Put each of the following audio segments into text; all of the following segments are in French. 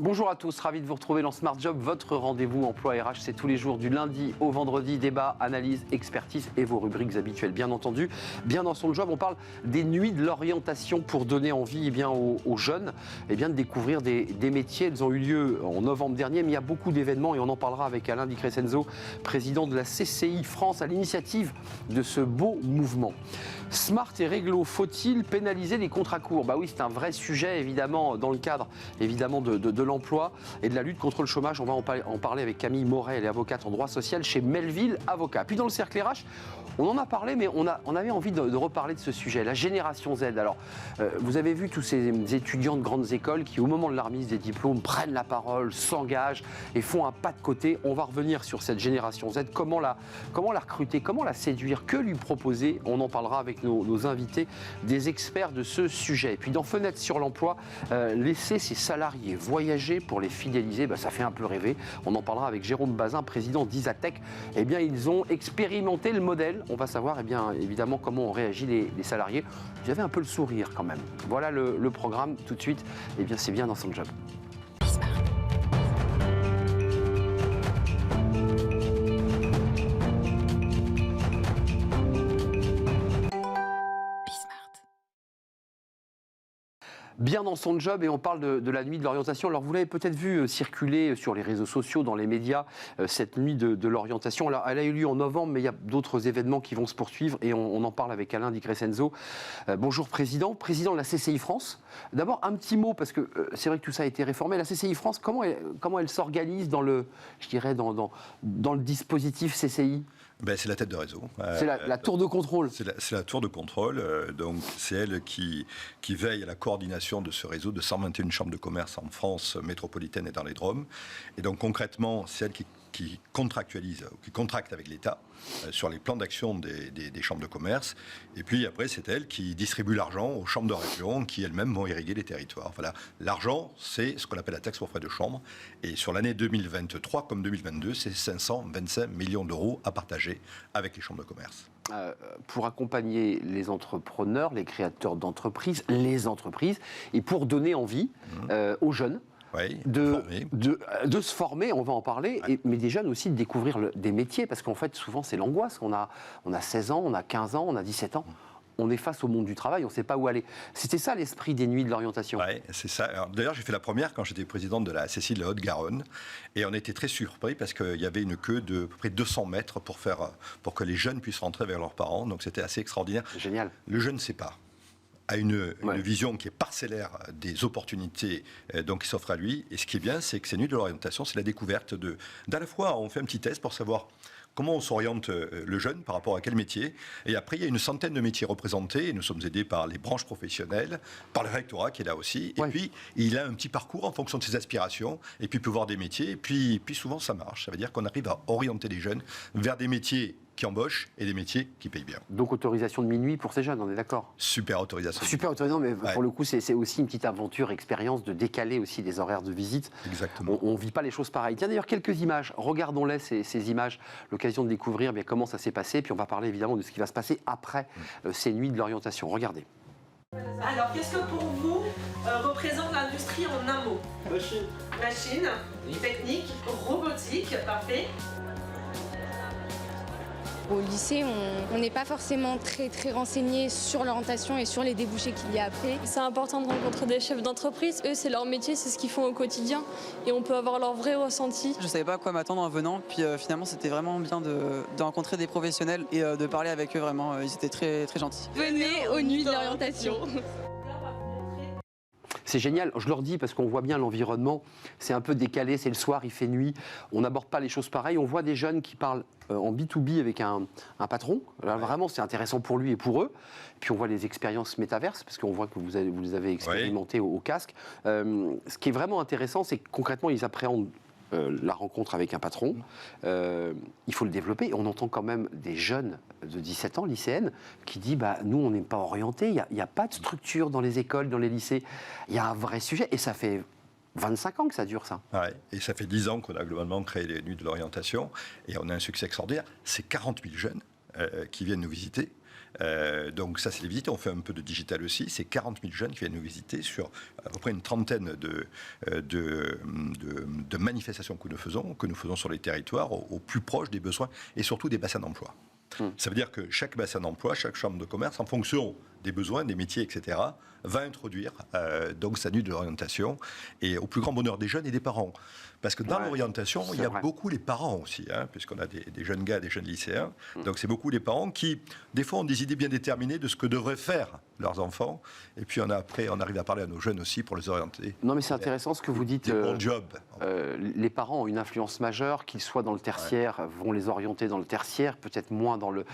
Bonjour à tous, ravi de vous retrouver dans Smart Job, votre rendez-vous emploi RH. C'est tous les jours du lundi au vendredi, débat, analyse, expertise et vos rubriques habituelles. Bien entendu, bien dans son job, on parle des nuits de l'orientation pour donner envie aux jeunes de découvrir des métiers. Elles ont eu lieu en novembre dernier, mais il y a beaucoup d'événements et on en parlera avec Alain Di Crescenzo, président de la CCI France, à l'initiative de ce beau mouvement. Smart et réglo, faut-il pénaliser les contrats courts? Bah oui, c'est un vrai sujet, évidemment, dans le cadre de l'emploi et de la lutte contre le chômage. On va en parler avec Camille Moret, elle est avocate en droit social chez Melville Avocats. Puis dans le cercle RH, on en a parlé, mais on avait envie de reparler de ce sujet, la génération Z. Alors, vous avez vu tous ces étudiants de grandes écoles qui, au moment de la remise des diplômes, prennent la parole, s'engagent et font un pas de côté. On va revenir sur cette génération Z, comment la recruter, comment la séduire, que lui proposer. On en parlera avec nos invités, des experts de ce sujet. Et puis dans Fenêtre sur l'emploi, laisser ses salariés voyager pour les fidéliser, ça fait un peu rêver. On en parlera avec Jérôme Bazin, président d'Isatech. Eh bien, ils ont expérimenté le modèle. On va savoir, évidemment, comment ont réagi les salariés. Vous avez un peu le sourire quand même. Voilà le programme tout de suite. C'est bien dans son job. Bien dans son job et on parle de la nuit de l'orientation. Alors vous l'avez peut-être vu circuler sur les réseaux sociaux, dans les médias, cette nuit de l'orientation. Alors, elle a eu lieu en novembre, mais il y a d'autres événements qui vont se poursuivre et on en parle avec Alain Di Crescenzo. Bonjour président de la CCI France. D'abord un petit mot, parce que c'est vrai que tout ça a été réformé. La CCI France, comment elle s'organise dans le dispositif CCI? C'est la tête de réseau. C'est la tour de contrôle. C'est la tour de contrôle. Donc c'est elle qui veille à la coordination de ce réseau de 121 chambres de commerce en France métropolitaine et dans les Drômes. Et donc concrètement, c'est elle qui contractualise, qui contracte avec l'État sur les plans d'action des chambres de commerce. Et puis après, c'est elle qui distribue l'argent aux chambres de région qui elles-mêmes vont irriguer les territoires. Voilà. L'argent, c'est ce qu'on appelle la taxe pour frais de chambre. Et sur l'année 2023 comme 2022, c'est 525 millions d'euros à partager avec les chambres de commerce. Pour accompagner les entrepreneurs, les créateurs d'entreprises, les entreprises, et pour donner envie aux jeunes, oui, de se former, on va en parler, ouais. Mais des jeunes aussi de découvrir des métiers, parce qu'en fait, souvent, c'est l'angoisse. On a 16 ans, on a 15 ans, on a 17 ans. On est face au monde du travail, on ne sait pas où aller. C'était ça l'esprit des nuits de l'orientation. Oui, c'est ça. D'ailleurs, j'ai fait la première quand j'étais président de la CCI de la Haute-Garonne. Et on était très surpris parce qu'il y avait une queue de à peu près 200 mètres pour que les jeunes puissent rentrer vers leurs parents. Donc c'était assez extraordinaire. Génial. Le jeune ne sait pas. A une vision qui est parcellaire des opportunités qui s'offrent à lui. Et ce qui est bien, c'est que ces nuits de l'orientation, c'est la découverte d'à la fois, on fait un petit test pour savoir comment on s'oriente le jeune par rapport à quel métier. Et après, il y a une centaine de métiers représentés. Et nous sommes aidés par les branches professionnelles, par le rectorat qui est là aussi. Et puis, il a un petit parcours en fonction de ses aspirations. Et puis, il peut voir des métiers. Et puis souvent, ça marche. Ça veut dire qu'on arrive à orienter les jeunes vers des métiers qui embauchent et des métiers qui payent bien. Donc autorisation de minuit pour ces jeunes, on est d'accord? Super autorisation. Super autorisation, mais pour le coup, c'est aussi une petite aventure, expérience de décaler aussi les horaires de visite. Exactement. On ne vit pas les choses pareilles. Tiens, d'ailleurs, quelques images. Regardons-les, ces images. L'occasion de découvrir comment ça s'est passé. Puis on va parler évidemment de ce qui va se passer après ces nuits de l'orientation. Regardez. Alors, qu'est-ce que pour vous représente l'industrie en un mot? Machine, technique, robotique, parfait. Au lycée, on n'est pas forcément très renseigné sur l'orientation et sur les débouchés qu'il y a après. C'est important de rencontrer des chefs d'entreprise. Eux, c'est leur métier, c'est ce qu'ils font au quotidien. Et on peut avoir leur vrai ressenti. Je ne savais pas à quoi m'attendre en venant. Puis finalement, c'était vraiment bien de rencontrer des professionnels et de parler avec eux vraiment. Ils étaient très gentils. Venez aux nuits de l'orientation. C'est génial, je leur dis parce qu'on voit bien l'environnement, c'est un peu décalé, c'est le soir, il fait nuit, on n'aborde pas les choses pareilles, on voit des jeunes qui parlent en B2B avec un patron, alors vraiment c'est intéressant pour lui et pour eux, puis on voit les expériences métaverses, parce qu'on voit que vous les avez expérimentées au casque. Ce qui est vraiment intéressant, c'est que concrètement ils appréhendent la rencontre avec un patron, il faut le développer. Et on entend quand même des jeunes de 17 ans, lycéennes, qui disent nous, on n'est pas orientés, il n'y a pas de structure dans les écoles, dans les lycées. Il y a un vrai sujet, et ça fait 25 ans que ça dure, ça. Ouais, et ça fait 10 ans qu'on a globalement créé les nuits de l'orientation, et on a un succès extraordinaire. C'est 40 000 jeunes qui viennent nous visiter. Donc ça, c'est les visites. On fait un peu de digital aussi. C'est 40 000 jeunes qui viennent nous visiter sur à peu près une trentaine de manifestations que nous faisons sur les territoires, au plus proche des besoins et surtout des bassins d'emploi. Ça veut dire que chaque bassin d'emploi, chaque chambre de commerce, en fonction des besoins, des métiers, etc., va introduire donc sa nuit de l'orientation, et au plus grand bonheur des jeunes et des parents. Parce que dans l'orientation, il y a beaucoup les parents aussi, puisqu'on a des jeunes gars, des jeunes lycéens. Donc c'est beaucoup les parents qui, des fois, ont des idées bien déterminées de ce que devraient faire leurs enfants. Et puis après, on arrive à parler à nos jeunes aussi pour les orienter. Non, mais c'est intéressant ce que vous dites. Bon job. Les parents ont une influence majeure, qu'ils soient dans le tertiaire, vont les orienter dans le tertiaire, peut-être moins dans le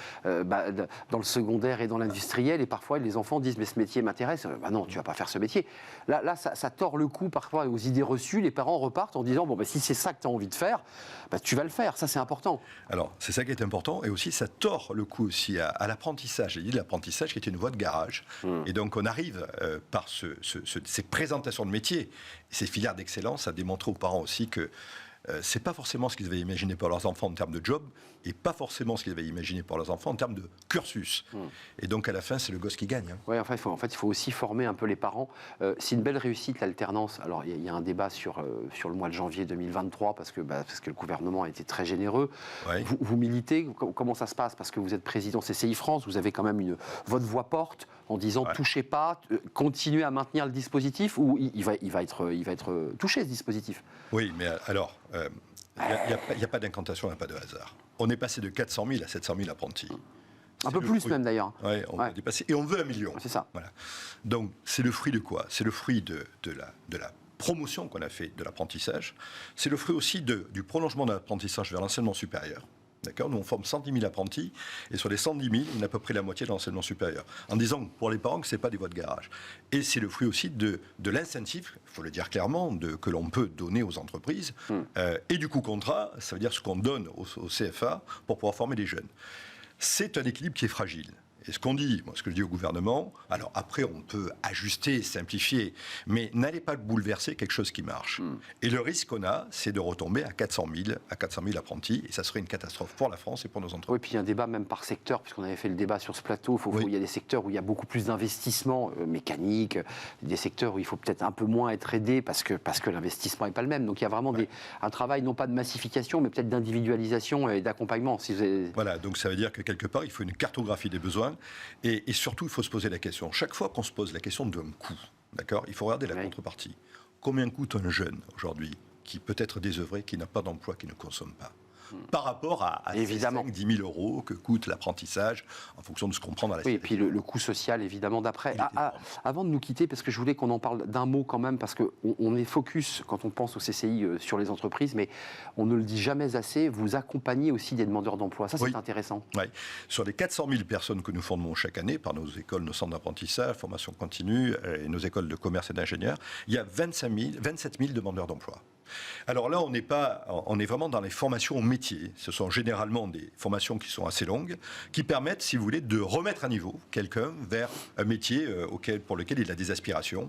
secondaire et dans l'industriel. Et parfois, les enfants disent, mais ce métier m'intéresse. Bah non, tu vas pas faire ce métier. Là ça tord le cou parfois aux idées reçues. Les parents repartent en disant, bon, bah, si c'est ça que tu as envie de faire, bah, tu vas le faire. Ça, c'est important. Alors, c'est ça qui est important. Et aussi, ça tord le cou aussi à l'apprentissage. J'ai dit l'apprentissage qui est une voie de garage. Et donc, on arrive par ces présentations de métiers, ces filières d'excellence, à démontrer aux parents aussi que c'est pas forcément ce qu'ils avaient imaginé pour leurs enfants en termes de job, et pas forcément ce qu'ils avaient imaginé pour leurs enfants en termes de cursus. Et donc à la fin, c'est le gosse qui gagne. Oui, il faut aussi former un peu les parents. C'est une belle réussite, l'alternance. Alors il y a un débat sur le mois de janvier 2023 parce que le gouvernement a été très généreux. Ouais. Vous militez, comment ça se passe? Parce que vous êtes président CCI France, vous avez quand même votre voix porte en disant touchez pas, continuez à maintenir le dispositif, ou il va être touché ce dispositif. Oui, mais alors. Il n'y a pas d'incantation, il n'y a pas de hasard. On est passé de 400 000 à 700 000 apprentis. Un peu plus même d'ailleurs. Oui, on a dépassé. Et on veut 1 million. C'est ça. Voilà. Donc c'est le fruit de quoi? C'est le fruit de la promotion qu'on a fait de l'apprentissage. C'est le fruit aussi du prolongement de l'apprentissage vers l'enseignement supérieur. D'accord. Nous, on forme 110 000 apprentis, et sur les 110 000, on a à peu près la moitié de l'enseignement supérieur. En disant pour les parents que ce n'est pas des voies de garage. Et c'est le fruit aussi de l'incentive, il faut le dire clairement, que l'on peut donner aux entreprises. Et du coût contrat, ça veut dire ce qu'on donne au CFA pour pouvoir former les jeunes. C'est un équilibre qui est fragile. Et ce qu'on dit, ce que je dis au gouvernement, alors après on peut ajuster, simplifier, mais n'allez pas bouleverser quelque chose qui marche. Et le risque qu'on a, c'est de retomber à 400 000 apprentis, et ça serait une catastrophe pour la France et pour nos entreprises. Oui, puis il y a un débat même par secteur, puisqu'on avait fait le débat sur ce plateau, il y a des secteurs où il y a beaucoup plus d'investissement mécanique, des secteurs où il faut peut-être un peu moins être aidé parce que l'investissement n'est pas le même. Donc il y a vraiment un travail non pas de massification, mais peut-être d'individualisation et d'accompagnement. Voilà, donc ça veut dire que quelque part, il faut une cartographie des besoins. Et surtout, il faut se poser la question. Chaque fois qu'on se pose la question d'un coût, d'accord, il faut regarder la contrepartie. Combien coûte un jeune aujourd'hui qui peut être désœuvré, qui n'a pas d'emploi, qui ne consomme pas, par rapport à 5 10 000 euros que coûte l'apprentissage en fonction de ce qu'on prend dans la société. Et puis le coût social, évidemment, d'après. Avant de nous quitter, parce que je voulais qu'on en parle d'un mot quand même, parce qu'on est focus, quand on pense au CCI, sur les entreprises, mais on ne le dit jamais assez, vous accompagnez aussi des demandeurs d'emploi. Ça, c'est intéressant. Oui. Sur les 400 000 personnes que nous formons chaque année, par nos écoles, nos centres d'apprentissage, formation continue, et nos écoles de commerce et d'ingénieurs, il y a 27 000 demandeurs d'emploi. Alors là, on est vraiment dans les formations au métier. Ce sont généralement des formations qui sont assez longues, qui permettent, si vous voulez, de remettre à niveau quelqu'un vers un métier pour lequel il a des aspirations.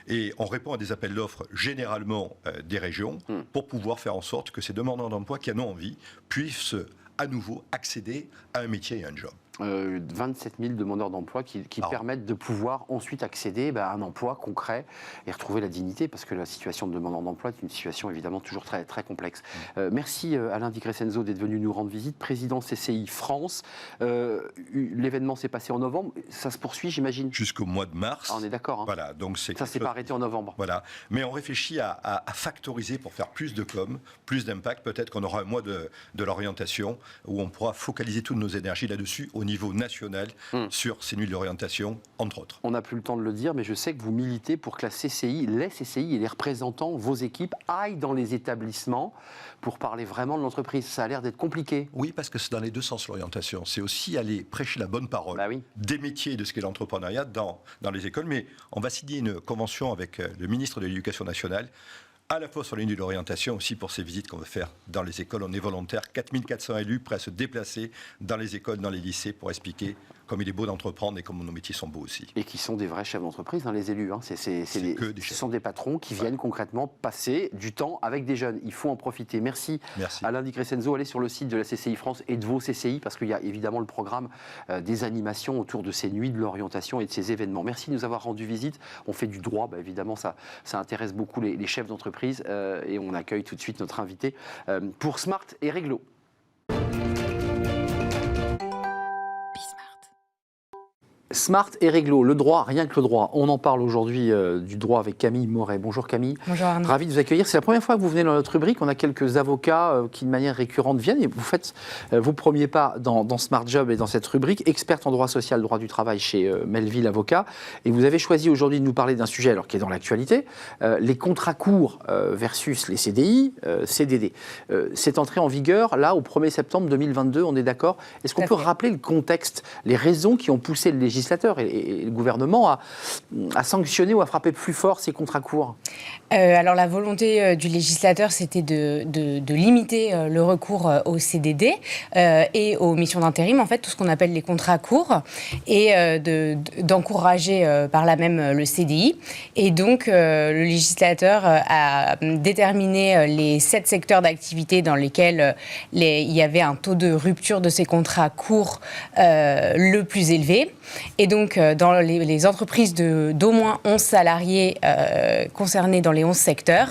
Et on répond à des appels d'offres, généralement des régions, pour pouvoir faire en sorte que ces demandeurs d'emploi qui en ont envie puissent à nouveau accéder à un métier et à un job. 27 000 demandeurs d'emploi qui permettent de pouvoir ensuite accéder à un emploi concret et retrouver la dignité, parce que la situation de demandeur d'emploi est une situation évidemment toujours très, très complexe. Merci Alain Di Crescenzo d'être venu nous rendre visite, président CCI France. L'événement s'est passé en novembre, ça se poursuit j'imagine? Jusqu'au mois de mars. On est d'accord. Voilà, donc ça s'est pas arrêté en novembre. Voilà, mais on réfléchit à factoriser pour faire plus de com, plus d'impact. Peut-être qu'on aura un mois de l'orientation où on pourra focaliser toutes nos énergies là-dessus au niveau national sur ces nuits d'orientation, entre autres. On n'a plus le temps de le dire, mais je sais que vous militez pour que les CCI et les représentants, vos équipes, aillent dans les établissements pour parler vraiment de l'entreprise. Ça a l'air d'être compliqué. Oui, parce que c'est dans les deux sens l'orientation. C'est aussi aller prêcher la bonne parole des métiers de ce qu'est l'entrepreneuriat dans les écoles. Mais on va signer une convention avec le ministre de l'Éducation nationale, à la fois sur les nuits d'orientation, aussi pour ces visites qu'on veut faire dans les écoles. On est volontaires, 4400 élus prêts à se déplacer dans les écoles, dans les lycées pour expliquer comme il est beau d'entreprendre et comme nos métiers sont beaux aussi. Et qui sont des vrais chefs d'entreprise, les élus. Ce sont des patrons qui viennent concrètement passer du temps avec des jeunes. Il faut en profiter. Merci. Alain Di Crescenzo. Allez sur le site de la CCI France et de vos CCI, parce qu'il y a évidemment le programme des animations autour de ces nuits de l'orientation et de ces événements. Merci de nous avoir rendu visite. On fait du droit, évidemment, ça intéresse beaucoup les chefs d'entreprise et on accueille tout de suite notre invité pour Smart et Réglo. Smart et Réglo, le droit, rien que le droit. On en parle aujourd'hui du droit avec Camille Moret. Bonjour Camille. Bonjour Arnaud. Ravi de vous accueillir. C'est la première fois que vous venez dans notre rubrique. On a quelques avocats qui, de manière récurrente, viennent et vous faites vos premiers pas dans Smart Job et dans cette rubrique. Experte en droit social, droit du travail chez Melville Avocat. Et vous avez choisi aujourd'hui de nous parler d'un sujet qui est dans l'actualité, les contrats courts versus les CDI, CDD. C'est entré en vigueur, là, au 1er septembre 2022, on est d'accord. Est-ce qu'on peut rappeler le contexte, les raisons qui ont poussé le législateur et le gouvernement à sanctionner ou à frapper plus fort ces contrats courts? Alors la volonté du législateur, c'était de limiter le recours au CDD et aux missions d'intérim, en fait, tout ce qu'on appelle les contrats courts, et d'encourager par là même le CDI. Et donc le législateur a déterminé les 7 secteurs d'activité dans lesquels il y avait un taux de rupture de ces contrats courts le plus élevé. Et donc, dans les entreprises d'au moins 11 salariés concernées dans les 11 secteurs,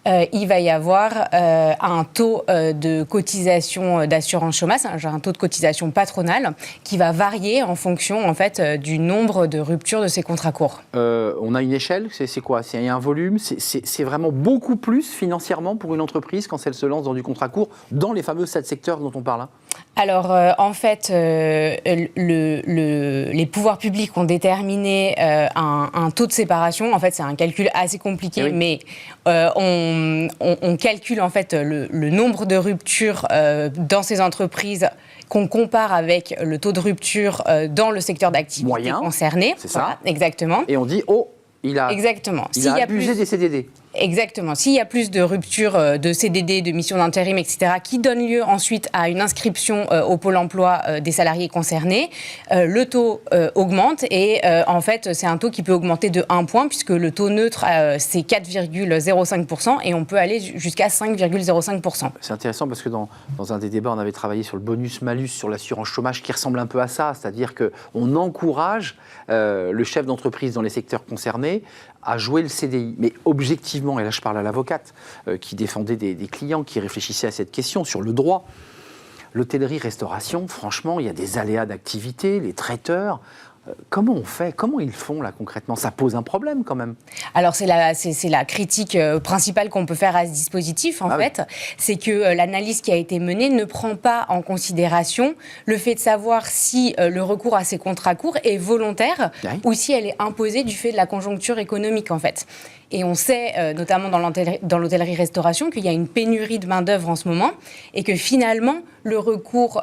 il va y avoir un taux de cotisation d'assurance chômage, un taux de cotisation patronale qui va varier en fonction en fait, du nombre de ruptures de ces contrats courts. On a une échelle, c'est quoi? Il y a un volume, c'est vraiment beaucoup plus financièrement pour une entreprise quand elle se lance dans du contrat court, dans les fameux 7 secteurs dont on parle là? Alors, en fait, les pouvoirs publics ont déterminé un taux de séparation. En fait, c'est un calcul assez compliqué, mais on calcule en fait le nombre de ruptures dans ces entreprises qu'on compare avec le taux de rupture dans le secteur d'activité concerné. C'est ça. Exactement. Et on dit, il a abusé des CDD. Exactement. S'il y a plus de ruptures de CDD, de missions d'intérim, etc., qui donnent lieu ensuite à une inscription au Pôle emploi des salariés concernés, le taux augmente et en fait, c'est un taux qui peut augmenter de 1 point puisque le taux neutre, c'est 4,05% et on peut aller jusqu'à 5,05%. C'est intéressant parce que dans un des débats, on avait travaillé sur le bonus-malus, sur l'assurance chômage qui ressemble un peu à ça, c'est-à-dire qu'on encourage le chef d'entreprise dans les secteurs concernés à jouer le CDI. Mais objectivement, et là je parle à l'avocate qui défendait des clients, qui réfléchissait à cette question sur le droit, l'hôtellerie-restauration, franchement, il y a des aléas d'activité, les traiteurs. Comment on fait? Comment ils font là concrètement? Ça pose un problème quand même. Alors c'est la critique principale qu'on peut faire à ce dispositif en fait. C'est que l'analyse qui a été menée ne prend pas en considération le fait de savoir si le recours à ces contrats courts est volontaire ou si elle est imposée du fait de la conjoncture économique en fait. Et on sait, notamment dans l'hôtellerie-restauration, qu'il y a une pénurie de main-d'œuvre en ce moment et que finalement, le recours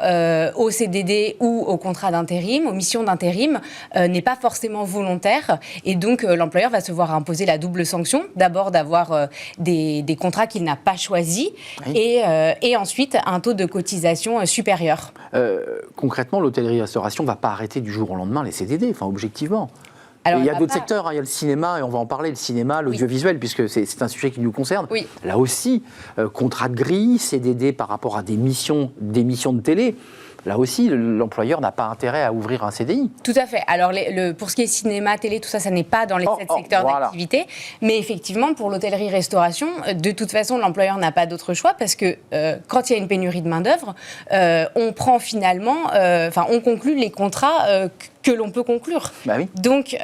au CDD ou au contrat d'intérim, aux missions d'intérim, n'est pas forcément volontaire. Et donc, l'employeur va se voir imposer la double sanction. D'abord, d'avoir des contrats qu'il n'a pas choisis et ensuite, un taux de cotisation supérieur. Concrètement, l'hôtellerie-restauration ne va pas arrêter du jour au lendemain les CDD, objectivement. Alors, il y a d'autres secteurs, il y a le cinéma, et on va en parler, le cinéma, l'audiovisuel, puisque c'est un sujet qui nous concerne. Oui. Là aussi, contrat de grille, CDD par rapport à des missions de télé. Là aussi, l'employeur n'a pas intérêt à ouvrir un CDI. Tout à fait. Alors, pour ce qui est cinéma, télé, tout ça, ça n'est pas dans les 7 secteurs d'activité. Mais effectivement, pour l'hôtellerie-restauration, de toute façon, l'employeur n'a pas d'autre choix parce que quand il y a une pénurie de main-d'œuvre, on prend finalement, on conclut les contrats que l'on peut conclure. Donc,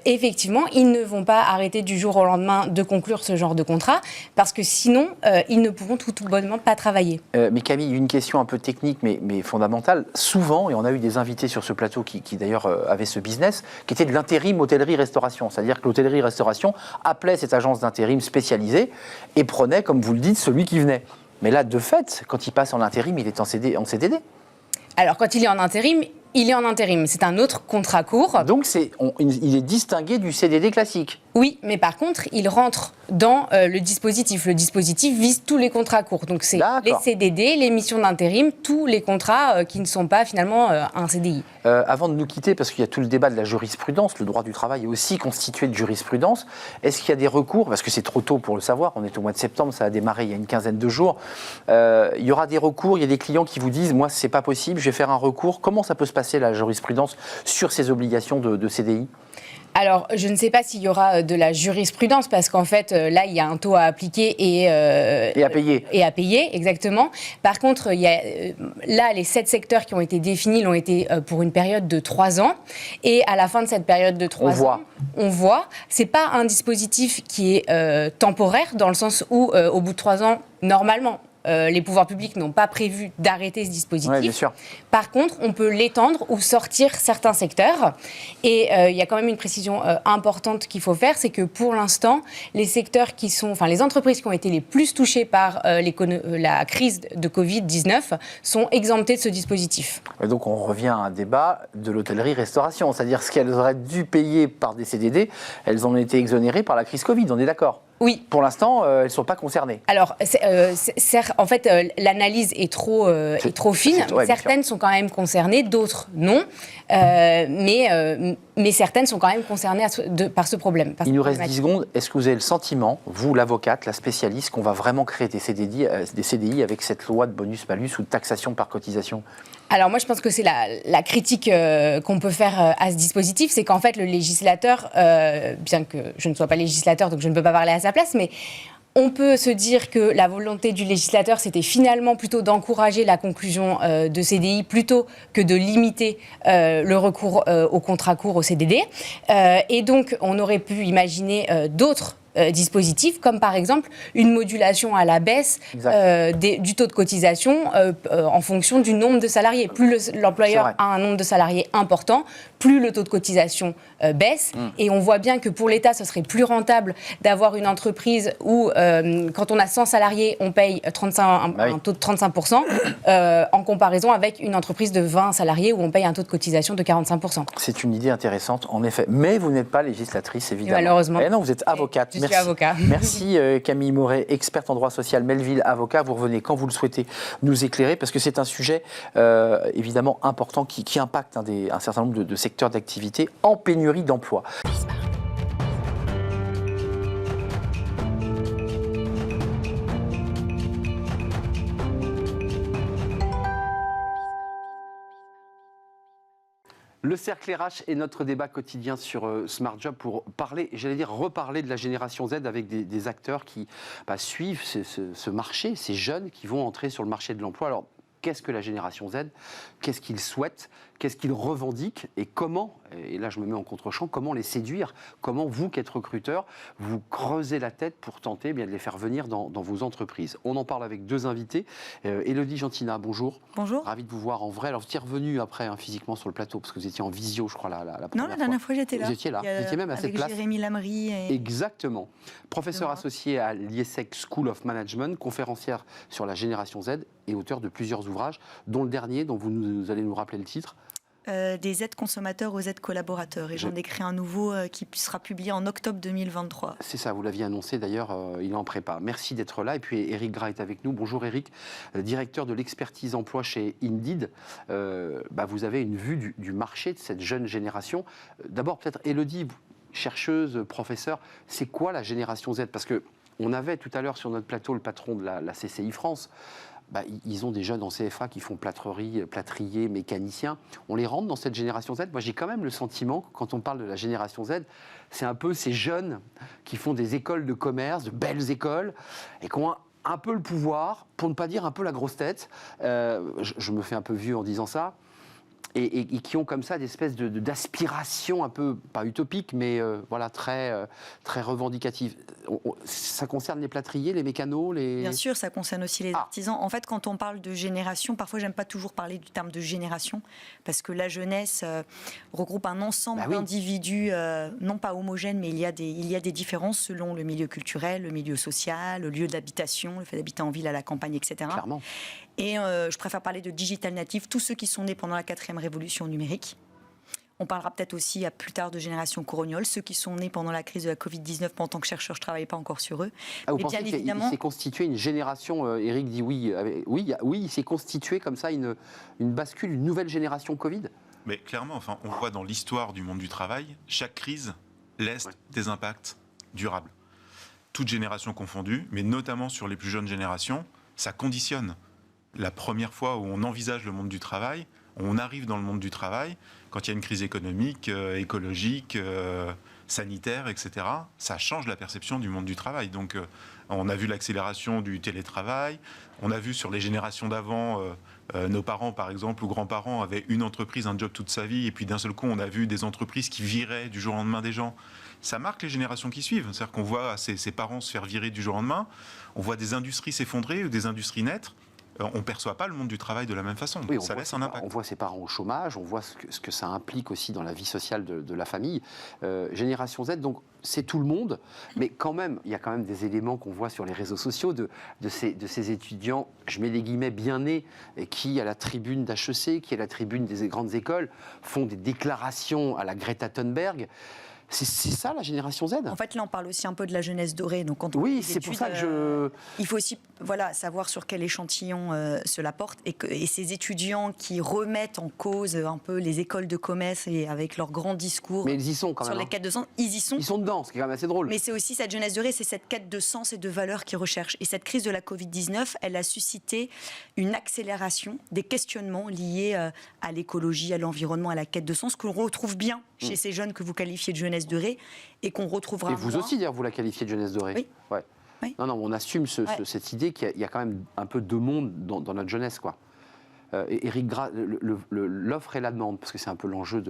effectivement, ils ne vont pas arrêter du jour au lendemain de conclure ce genre de contrat parce que sinon, ils ne pourront tout bonnement pas travailler. Mais Camille, une question un peu technique mais fondamentale. Souvent, et on a eu des invités sur ce plateau qui d'ailleurs avaient ce business, qui était de l'intérim hôtellerie-restauration. C'est-à-dire que l'hôtellerie-restauration appelait cette agence d'intérim spécialisée et prenait, comme vous le dites, celui qui venait. Mais là, de fait, quand il passe en intérim, il est en CDD. Alors, quand il est en intérim, il est en intérim. C'est un autre contrat court. Donc, il est distingué du CDD classique. Oui, mais par contre, il rentre dans le dispositif. Le dispositif vise tous les contrats courts. Donc, c'est les CDD, les missions d'intérim, tous les contrats qui ne sont pas finalement un CDI. Avant de nous quitter, parce qu'il y a tout le débat de la jurisprudence, le droit du travail est aussi constitué de jurisprudence. Est-ce qu'il y a des recours? Parce que c'est trop tôt pour le savoir. On est au mois de septembre, ça a démarré il y a une quinzaine de jours. Il y aura des recours, il y a des clients qui vous disent « Moi, c'est pas possible, je vais faire un recours ». Comment ça peut se passer, la jurisprudence, sur ces obligations de CDI? Alors, je ne sais pas s'il y aura de la jurisprudence, parce qu'en fait, là, il y a un taux à appliquer et à payer. Et à payer, exactement. Par contre, il y a, là, les 7 secteurs qui ont été définis l'ont été pour une période de 3 ans. Et à la fin de cette période de 3 ans, on voit, c'est pas un dispositif qui est temporaire, dans le sens où, au bout de 3 ans, normalement, les pouvoirs publics n'ont pas prévu d'arrêter ce dispositif. Ouais, bien sûr. Par contre, on peut l'étendre ou sortir certains secteurs. Et il y a quand même une précision importante qu'il faut faire, c'est que pour l'instant, les secteurs qui sont, enfin les entreprises qui ont été les plus touchées par la crise de Covid-19 sont exemptées de ce dispositif. Et donc on revient à un débat de l'hôtellerie-restauration, c'est-à-dire ce qu'elles auraient dû payer par des CDD, elles ont été exonérées par la crise Covid, on est d'accord? Oui. Pour l'instant, elles ne sont pas concernées. Alors, en fait, l'analyse est trop fine. Certaines sont quand même concernées, d'autres non. Mais certaines sont quand même concernées par ce problème. Il nous reste 10 secondes. Est-ce que vous avez le sentiment, vous, l'avocate, la spécialiste, qu'on va vraiment créer des CDI avec cette loi de bonus-malus ou de taxation par cotisation? Alors moi, je pense que c'est la critique qu'on peut faire à ce dispositif, c'est qu'en fait, le législateur, bien que je ne sois pas législateur, donc je ne peux pas parler à sa place, mais on peut se dire que la volonté du législateur, c'était finalement plutôt d'encourager la conclusion de CDI plutôt que de limiter le recours au contrat court, au CDD. Et donc, on aurait pu imaginer d'autres dispositifs, comme par exemple une modulation à la baisse du taux de cotisation en fonction du nombre de salariés. Plus l'employeur a un nombre de salariés important, plus le taux de cotisation baisse. Et on voit bien que pour l'État, ce serait plus rentable d'avoir une entreprise où, quand on a 100 salariés, on paye un taux de 35%, en comparaison avec une entreprise de 20 salariés où on paye un taux de cotisation de 45%. C'est une idée intéressante, en effet. Mais vous n'êtes pas législatrice, évidemment. Malheureusement. Et non, vous êtes avocate. Je suis avocat. Merci Camille Moret, experte en droit social, Melville, avocat. Vous revenez quand vous le souhaitez nous éclairer, parce que c'est un sujet évidemment important qui impacte un certain nombre de secteurs d'activité en pénurie d'emploi. Le cercle RH est notre débat quotidien sur Smart Job pour parler, reparler de la génération Z avec des acteurs qui suivent ce marché, ces jeunes qui vont entrer sur le marché de l'emploi. Alors, qu'est-ce que la génération Z? Qu'est-ce qu'ils souhaitent? Qu'est-ce qu'ils revendiquent? Et comment, et là je me mets en contre-champ, comment les séduire? Comment vous, qui êtes recruteur, vous creusez la tête pour tenter de les faire venir dans vos entreprises? On en parle avec 2 invités. Élodie Gentina, bonjour. Bonjour. Ravi de vous voir en vrai. Alors vous étiez revenu après physiquement sur le plateau, parce que vous étiez en visio, je crois, la première fois. Non, la dernière fois j'étais là. Vous étiez là, vous étiez même à cette place. Avec Jérémy Lamry. Exactement. Professeur associé à l'IESEC School of Management, conférencière sur la génération Z et auteur de plusieurs ouvrages, dont le dernier, dont vous allez nous rappeler le titre. Des aides consommateurs aux aides collaborateurs. Et j'en ai créé un nouveau qui sera publié en octobre 2023. C'est ça, vous l'aviez annoncé d'ailleurs, il est en prépa. Merci d'être là. Et puis Eric Gras est avec nous. Bonjour Eric, directeur de l'expertise emploi chez Indeed. Vous avez une vue du marché de cette jeune génération. D'abord peut-être Élodie, chercheuse, professeur, c'est quoi la génération Z? Parce qu'on avait tout à l'heure sur notre plateau le patron de la CCI France. Ils ont des jeunes en CFA qui font plâtrier, mécaniciens. On les rentre dans cette génération Z. Moi, j'ai quand même le sentiment, quand on parle de la génération Z, c'est un peu ces jeunes qui font des écoles de commerce, de belles écoles, et qui ont un peu le pouvoir, pour ne pas dire un peu la grosse tête. Je me fais un peu vieux en disant ça. Et qui ont comme ça des espèces d'aspirations un peu, pas utopiques, mais très revendicatives. Ça concerne les plâtriers, les mécanos, Bien sûr, ça concerne aussi les artisans. En fait, quand on parle de génération, parfois j'aime pas toujours parler du terme de génération, parce que la jeunesse regroupe un ensemble d'individus, non pas homogènes, mais il y a des différences selon le milieu culturel, le milieu social, le lieu d'habitation, le fait d'habiter en ville, à la campagne, etc. Clairement. Et je préfère parler de digital native, tous ceux qui sont nés pendant la 4e révolution numérique. On parlera peut-être aussi plus tard de génération corognole, ceux qui sont nés pendant la crise de la Covid-19. En tant que chercheur, je ne travaillais pas encore sur eux. Vous pensez qu'il s'est constitué une génération, Éric dit oui, il s'est constitué comme ça une bascule, une nouvelle génération Covid? Mais clairement, enfin, on voit dans l'histoire du monde du travail, chaque crise laisse des impacts durables. Toutes générations confondues, mais notamment sur les plus jeunes générations, ça conditionne. La première fois où on envisage le monde du travail, on arrive dans le monde du travail, quand il y a une crise économique, écologique, sanitaire, etc., ça change la perception du monde du travail. Donc on a vu l'accélération du télétravail, on a vu sur les générations d'avant, nos parents par exemple, ou grands-parents avaient une entreprise, un job toute sa vie, et puis d'un seul coup on a vu des entreprises qui viraient du jour au lendemain des gens. Ça marque les générations qui suivent, c'est-à-dire qu'on voit ses parents se faire virer du jour au lendemain, on voit des industries s'effondrer ou des industries naître. On ne perçoit pas le monde du travail de la même façon. Oui, ça laisse un impact. On voit ses parents au chômage, on voit ce que ça implique aussi dans la vie sociale de la famille. Génération Z, donc c'est tout le monde, mais quand même, il y a quand même des éléments qu'on voit sur les réseaux sociaux de ces étudiants, je mets des guillemets, bien nés, qui à la tribune d'HEC, qui à la tribune des grandes écoles, font des déclarations à la Greta Thunberg. C'est ça la génération Z. En fait, là, on parle aussi un peu de la jeunesse dorée. Donc, quand on oui, c'est pour ça que il faut aussi savoir sur quel échantillon cela porte. Et ces étudiants qui remettent en cause un peu les écoles de commerce et avec leurs grands discours. Mais ils y sont quand même. Sur les quêtes de sens, ils y sont. Ils sont dedans, ce qui est quand même assez drôle. Mais c'est aussi cette jeunesse dorée, c'est cette quête de sens et de valeurs qu'ils recherchent. Et cette crise de la Covid-19, elle a suscité une accélération des questionnements liés à l'écologie, à l'environnement, à la quête de sens, qu'on retrouve bien chez ces jeunes que vous qualifiez de jeunesse dorée et qu'on retrouvera. Et vous aussi, d'ailleurs, vous la qualifiez de jeunesse dorée. Oui. Ouais. Oui. Non, on assume cette idée qu'il y a quand même un peu de monde dans notre jeunesse, quoi. Éric Gras, l'offre et la demande, parce que c'est un peu l'enjeu